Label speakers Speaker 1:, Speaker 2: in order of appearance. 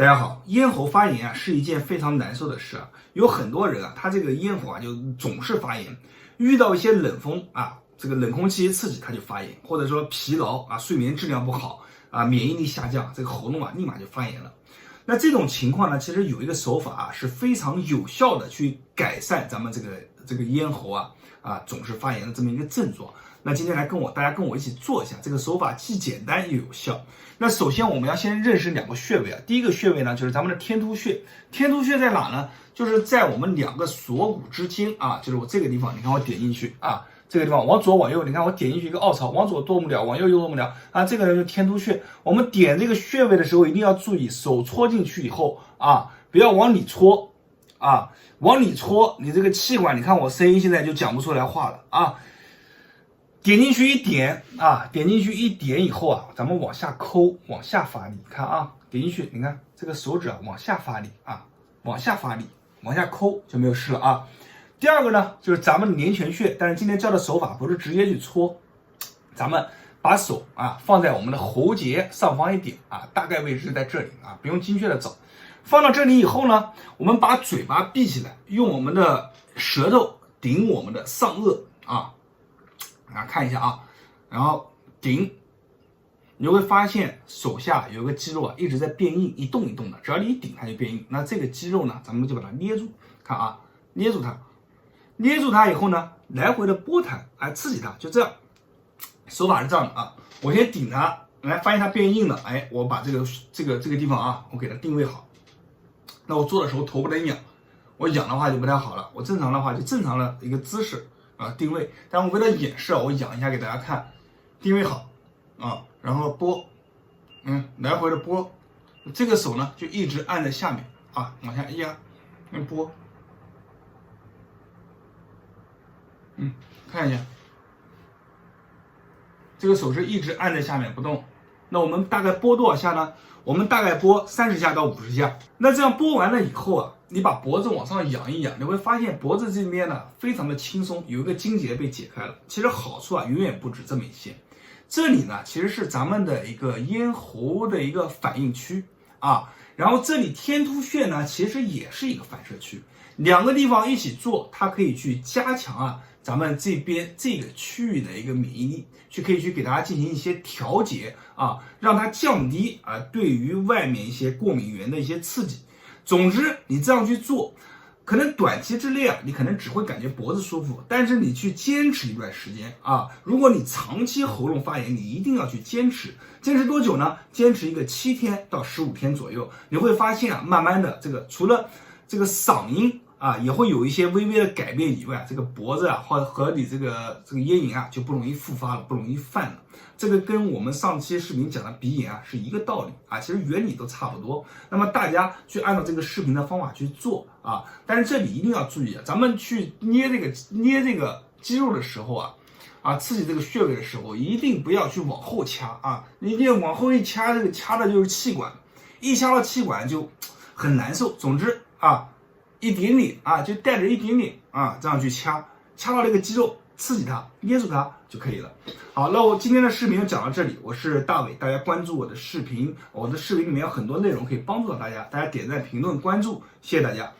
Speaker 1: 大家好，咽喉发炎啊是一件非常难受的事啊，有很多人啊，他这个咽喉啊就总是发炎，遇到一些冷风啊，这个冷空气一刺激他就发炎，或者说疲劳啊，睡眠质量不好啊，免疫力下降，这个喉咙啊立马就发炎了。那这种情况呢，其实有一个手法啊是非常有效的去改善咱们这个咽喉啊总是发炎的这么一个症状。那今天大家跟我一起做一下，这个手法既简单又有效。那首先我们要先认识两个穴位啊，第一个穴位呢就是咱们的天突穴。天突穴在哪呢？就是在我们两个锁骨之间啊，就是我这个地方，你看我点进去啊，这个地方往左往右，你看我点进去一个凹槽，往左动不了，往右又动不了啊，这个就是天突穴。我们点这个穴位的时候一定要注意，手戳进去以后啊，不要往里戳啊，往里戳，你这个气管，你看我声音现在就讲不出来话了啊。点进去一点啊，点进去一点以后啊，咱们往下抠，往下发力，看啊，点进去，你看这个手指啊往下发力啊，往下发力，往下抠就没有事了啊。第二个呢，就是咱们的连泉穴，但是今天教的手法不是直接去搓，咱们把手啊放在我们的喉结上方一点啊，大概位置在这里啊，不用精确的找。放到这里以后呢，我们把嘴巴闭起来，用我们的舌头顶我们的上颚啊。看一下啊，然后顶，你就会发现手下有个肌肉啊一直在变硬，一动一动的，只要你一顶它就变硬。那这个肌肉呢，咱们就把它捏住，看啊，捏住它，捏住它以后呢，来回的拨弹，哎，刺激它，就这样。手法是这样的啊，我先顶它，来发现它变硬了，哎，我把这个地方啊，我给它定位好。那我做的时候头不能仰，我仰的话就不太好了，我正常的话就正常的一个姿势。定位，但我为了演示啊，我仰一下给大家看，定位好啊，然后拨，来回的拨，这个手呢就一直按在下面啊，往下压，拨，看一下，这个手是一直按在下面不动。那我们大概拨多少下呢？我们大概拨30下到50下。那这样拨完了以后啊，你把脖子往上仰一仰，你会发现脖子这边呢非常的轻松，有一个筋结被解开了。其实好处啊远远不止这么一些。这里呢其实是咱们的一个咽喉的一个反应区啊，然后这里天突穴呢其实也是一个反射区，两个地方一起做，它可以去加强啊咱们这边这个区域的一个免疫力，可以去给大家进行一些调节啊，让它降低啊对于外面一些过敏源的一些刺激。总之，你这样去做，可能短期之内啊，你可能只会感觉脖子舒服，但是你去坚持一段时间啊，如果你长期喉咙发炎，你一定要去坚持。坚持多久呢？坚持一个7天到15天左右，你会发现啊，慢慢的除了这个嗓音啊，也会有一些微微的改变以外，这个脖子啊和你这个咽炎啊就不容易复发了，不容易犯了。这个跟我们上期视频讲的鼻炎啊是一个道理啊，其实原理都差不多。那么大家去按照这个视频的方法去做啊，但是这里一定要注意啊，咱们去捏这个肌肉的时候啊，刺激这个穴位的时候，一定不要去往后掐啊，你一定往后一掐，这个掐的就是气管，一掐到气管就很难受。总之啊，一点点啊，就带着一点点啊，这样去掐到这个肌肉，刺激它，捏住它就可以了。好，那我今天的视频就讲到这里，我是大伟，大家关注我的视频，我的视频里面有很多内容可以帮助到大家，大家点赞、评论、关注，谢谢大家。